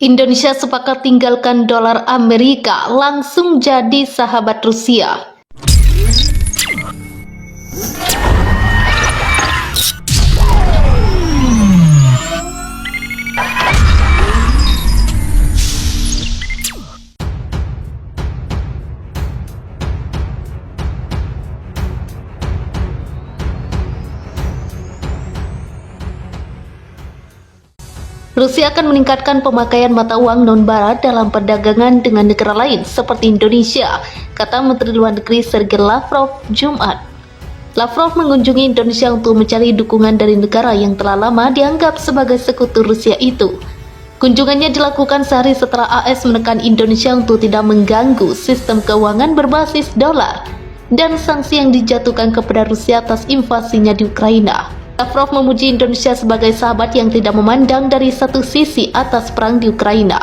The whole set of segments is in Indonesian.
Indonesia sepakat tinggalkan dolar Amerika, langsung jadi sahabat Rusia. Rusia akan meningkatkan pemakaian mata uang non-barat dalam perdagangan dengan negara lain seperti Indonesia, kata Menteri Luar Negeri Sergei Lavrov Jumat. Lavrov mengunjungi Indonesia untuk mencari dukungan dari negara yang telah lama dianggap sebagai sekutu Rusia itu. Kunjungannya dilakukan sehari setelah AS menekan Indonesia untuk tidak mengganggu sistem keuangan berbasis dolar dan sanksi yang dijatuhkan kepada Rusia atas invasinya di Ukraina. Lavrov memuji Indonesia sebagai sahabat yang tidak memandang dari satu sisi atas perang di Ukraina.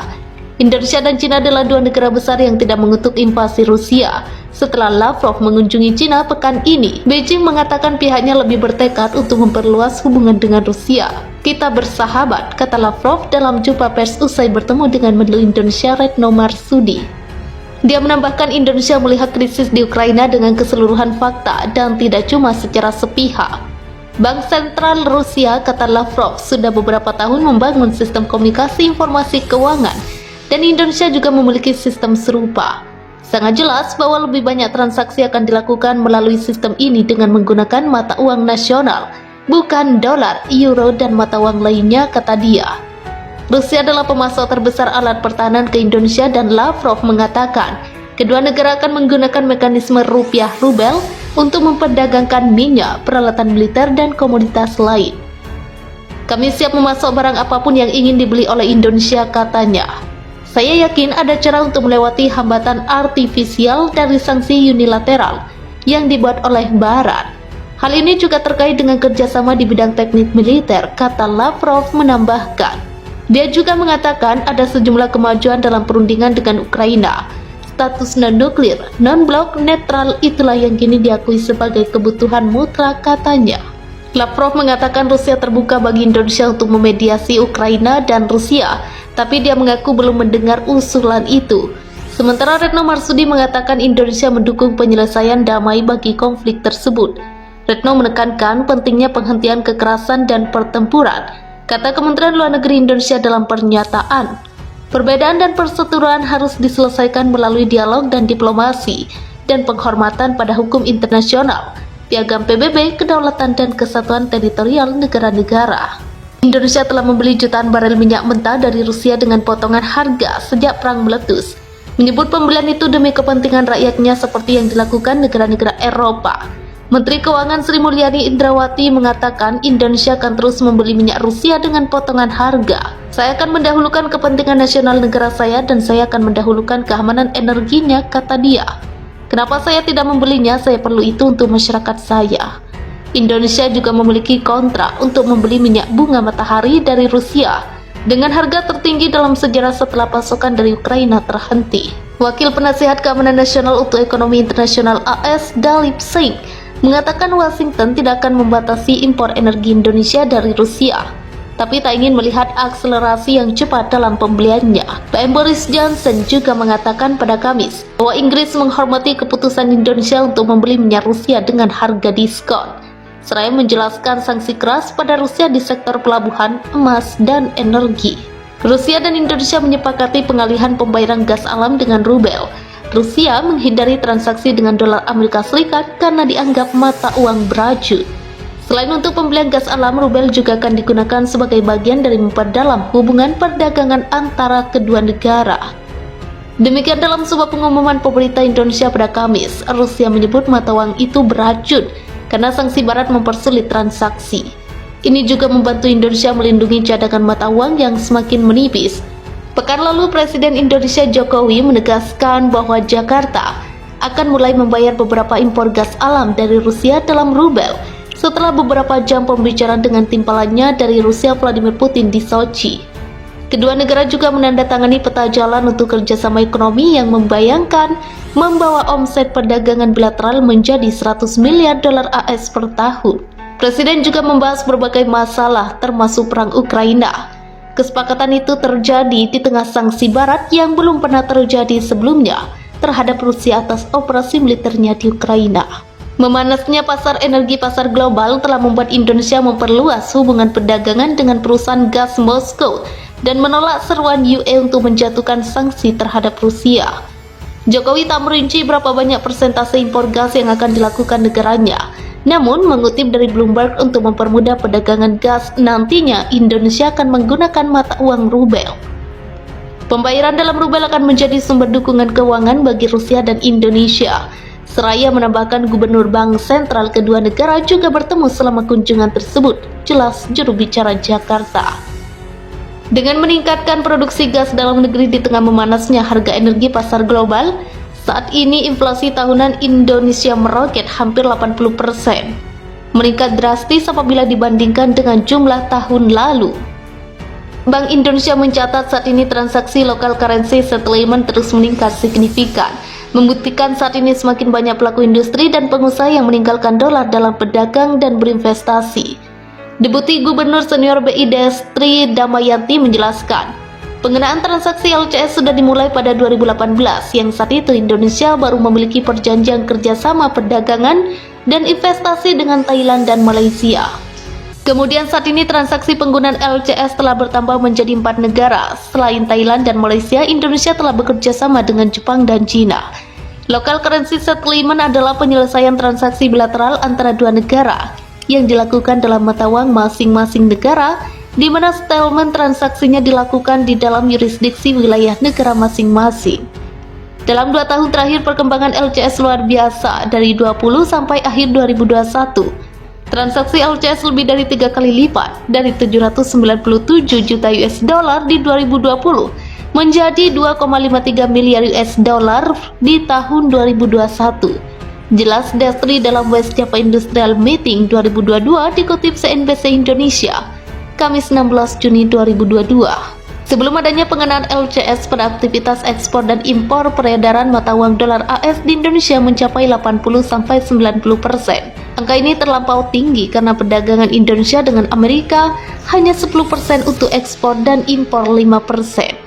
Indonesia dan China adalah dua negara besar yang tidak mengutuk invasi Rusia. Setelah Lavrov mengunjungi China pekan ini, Beijing mengatakan pihaknya lebih bertekad untuk memperluas hubungan dengan Rusia. Kita bersahabat, kata Lavrov dalam jumpa pers usai bertemu dengan Menlu Indonesia Retno Marsudi. Dia menambahkan Indonesia melihat krisis di Ukraina dengan keseluruhan fakta dan tidak cuma secara sepihak. Bank Sentral Rusia, kata Lavrov, sudah beberapa tahun membangun sistem komunikasi informasi keuangan dan Indonesia juga memiliki sistem serupa. Sangat jelas bahwa lebih banyak transaksi akan dilakukan melalui sistem ini dengan menggunakan mata uang nasional, bukan dolar, euro, dan mata uang lainnya, kata dia. Rusia adalah pemasok terbesar alat pertahanan ke Indonesia dan Lavrov mengatakan kedua negara akan menggunakan mekanisme rupiah rubel untuk memperdagangkan minyak, peralatan militer, dan komoditas lain. Kami siap memasok barang apapun yang ingin dibeli oleh Indonesia, katanya. Saya yakin ada cara untuk melewati hambatan artifisial dari sanksi unilateral yang dibuat oleh Barat. Hal ini juga terkait dengan kerjasama di bidang teknik militer, kata Lavrov menambahkan. Dia juga mengatakan ada sejumlah kemajuan dalam perundingan dengan Ukraina. Status non-nuklir, non-blok, netral itulah yang kini diakui sebagai kebutuhan mutlak, katanya. Lavrov mengatakan Rusia terbuka bagi Indonesia untuk memediasi Ukraina dan Rusia, tapi dia mengaku belum mendengar usulan itu. Sementara Retno Marsudi mengatakan Indonesia mendukung penyelesaian damai bagi konflik tersebut. Retno menekankan pentingnya penghentian kekerasan dan pertempuran, kata Kementerian Luar Negeri Indonesia dalam pernyataan. Perbedaan dan perseteruan harus diselesaikan melalui dialog dan diplomasi dan penghormatan pada hukum internasional, piagam PBB, kedaulatan dan kesatuan teritorial negara-negara. Indonesia telah membeli jutaan barel minyak mentah dari Rusia dengan potongan harga sejak perang meletus, menyebut pembelian itu demi kepentingan rakyatnya seperti yang dilakukan negara-negara Eropa. Menteri Keuangan Sri Mulyani Indrawati mengatakan Indonesia akan terus membeli minyak Rusia dengan potongan harga. Saya akan mendahulukan kepentingan nasional negara saya dan saya akan mendahulukan keamanan energinya, kata dia. Kenapa saya tidak membelinya? Saya perlu itu untuk masyarakat saya. Indonesia juga memiliki kontrak untuk membeli minyak bunga matahari dari Rusia dengan harga tertinggi dalam sejarah setelah pasokan dari Ukraina terhenti. Wakil Penasihat Keamanan Nasional untuk Ekonomi Internasional AS, Dalip Singh, mengatakan Washington tidak akan membatasi impor energi Indonesia dari Rusia, tapi tak ingin melihat akselerasi yang cepat dalam pembeliannya. PM Boris Johnson juga mengatakan pada Kamis bahwa Inggris menghormati keputusan Indonesia untuk membeli minyak Rusia dengan harga diskon, seraya menjelaskan sanksi keras pada Rusia di sektor pelabuhan, emas, dan energi. Rusia dan Indonesia menyepakati pengalihan pembayaran gas alam dengan rubel. Rusia menghindari transaksi dengan dolar Amerika Serikat karena dianggap mata uang beracun. Selain untuk pembelian gas alam, rubel juga akan digunakan sebagai bagian dari memperdalam hubungan perdagangan antara kedua negara. Demikian dalam sebuah pengumuman pemerintah Indonesia pada Kamis, Rusia menyebut mata uang itu beracun karena sanksi Barat mempersulit transaksi. Ini juga membantu Indonesia melindungi cadangan mata uang yang semakin menipis. Pekan lalu Presiden Indonesia Jokowi menegaskan bahwa Jakarta akan mulai membayar beberapa impor gas alam dari Rusia dalam rubel setelah beberapa jam pembicaraan dengan timpalannya dari Rusia Vladimir Putin di Sochi. Kedua negara juga menandatangani peta jalan untuk kerjasama ekonomi yang membayangkan membawa omset perdagangan bilateral menjadi 100 miliar dolar AS per tahun. Presiden juga membahas berbagai masalah termasuk perang Ukraina. Kesepakatan itu terjadi di tengah sanksi Barat yang belum pernah terjadi sebelumnya terhadap Rusia atas operasi militernya di Ukraina. Memanasnya pasar energi pasar global telah membuat Indonesia memperluas hubungan perdagangan dengan perusahaan gas Moskow dan menolak seruan UE untuk menjatuhkan sanksi terhadap Rusia. Jokowi tak merinci berapa banyak persentase impor gas yang akan dilakukan negaranya. Namun, mengutip dari Bloomberg, untuk mempermudah perdagangan gas, nantinya Indonesia akan menggunakan mata uang rubel. Pembayaran dalam rubel akan menjadi sumber dukungan keuangan bagi Rusia dan Indonesia. Seraya menambahkan Gubernur Bank Sentral kedua negara juga bertemu selama kunjungan tersebut, jelas juru bicara Jakarta. Dengan meningkatkan produksi gas dalam negeri di tengah memanasnya harga energi pasar global, saat ini inflasi tahunan Indonesia meroket hampir 80%, meningkat drastis apabila dibandingkan dengan jumlah tahun lalu. Bank Indonesia mencatat saat ini transaksi local currency settlement terus meningkat signifikan, membuktikan saat ini semakin banyak pelaku industri dan pengusaha yang meninggalkan dolar dalam berdagang dan berinvestasi. Deputi Gubernur Senior BI Destri Damayanti menjelaskan, pengenaan transaksi LCS sudah dimulai pada 2018, yang saat itu Indonesia baru memiliki perjanjian kerjasama perdagangan dan investasi dengan Thailand dan Malaysia. Kemudian saat ini transaksi penggunaan LCS telah bertambah menjadi 4 negara. Selain Thailand dan Malaysia, Indonesia telah bekerja sama dengan Jepang dan China. Local currency settlement adalah penyelesaian transaksi bilateral antara dua negara yang dilakukan dalam mata uang masing-masing negara, di mana settlement transaksinya dilakukan di dalam yurisdiksi wilayah negara masing-masing. Dalam 2 tahun terakhir perkembangan LCS luar biasa, dari 20 sampai akhir 2021. Transaksi LCS lebih dari 3 kali lipat, dari 797 juta US dollar di 2020 menjadi 2,53 miliar US dollar di tahun 2021. Jelas Destri dalam West Java Industrial Meeting 2022 dikutip CNBC Indonesia, Kamis 16 Juni 2022. Sebelum adanya pengenaan LCS pada aktivitas ekspor dan impor, peredaran mata uang dolar AS di Indonesia mencapai 80-90%. Angka ini terlampau tinggi karena perdagangan Indonesia dengan Amerika hanya 10% untuk ekspor dan impor 5%.